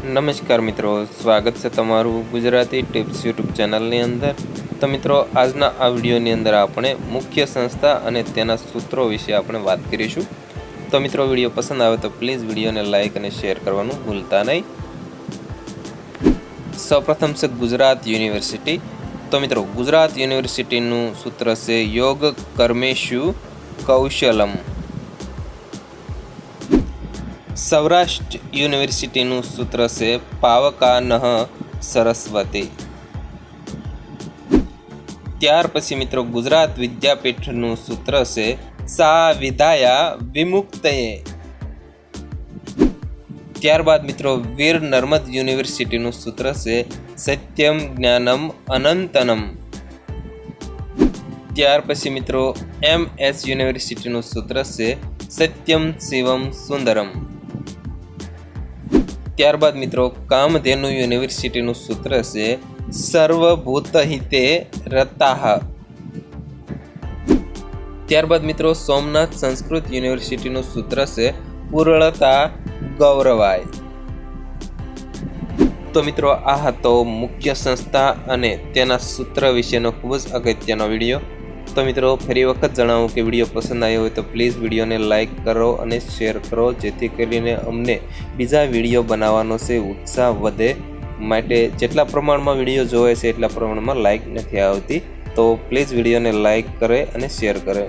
નમસ્કાર મિત્રો, સ્વાગત છે તમારું ગુજરાતી ટિપ્સ યુટ્યુબ ચેનલની અંદર। તો મિત્રો, આજના આ વિડીયોની અંદર આપણે મુખ્ય સંસ્થા અને તેના સૂત્રો વિશે આપણે વાત કરીશું। તો મિત્રો, વિડીયો પસંદ આવે તો પ્લીઝ વિડીયોને લાઇક અને શેર કરવાનું ભૂલતા નહીં। સૌપ્રથમ છે ગુજરાત યુનિવર્સિટી। તો મિત્રો, ગુજરાત યુનિવર્સિટીનું સૂત્ર છે યોગ કર્મેશુ કૌશલમ। સૌરાષ્ટ્ર યુનિવર્સિટીનું સૂત્ર છે પાવકાનઃ સરસ્વતી। ત્યાર પછી મિત્રો, ગુજરાત વિદ્યાપીઠનું સૂત્ર છે સા વિધાયા વિમુક્તયે। ત્યારબાદ મિત્રો, વીર નર્મદ યુનિવર્સિટીનું સૂત્ર છે સત્યમ જ્ઞાનમ અનંતનમ। ત્યાર પછી મિત્રો, MS યુનિવર્સિટીનું સૂત્ર છે સત્યમ શિવમ સુંદરમ। ત્યારબાદ મિત્રો, કામધેનુ યુનિવર્સિટીનું સૂત્ર છે સર્વભૂતહિતે રતાઃ। ત્યારબાદ મિત્રો, સોમનાથ સંસ્કૃત યુનિવર્સિટીનું સૂત્ર છે પૂર્ણતા ગૌરવાય। તો મિત્રો, આ હતો મુખ્ય સંસ્થા અને તેના સૂત્ર વિશેનો ખૂબ જ અગત્યનો વિડીયો। તો મિત્રો, ફરી વખત જણાવું કે વિડીયો પસંદ આવ્યો હોય તો પ્લીઝ વિડીયોને લાઇક કરો અને શેર કરો, જેથી કરીને અમને બીજા વિડીયો બનાવવાનો છે ઉત્સાહ વધે। માટે જેટલા પ્રમાણમાં વિડીયો જોવે છે એટલા પ્રમાણમાં લાઇક નથી આવતી, તો પ્લીઝ વિડીયોને લાઇક કરે અને શેર કરે।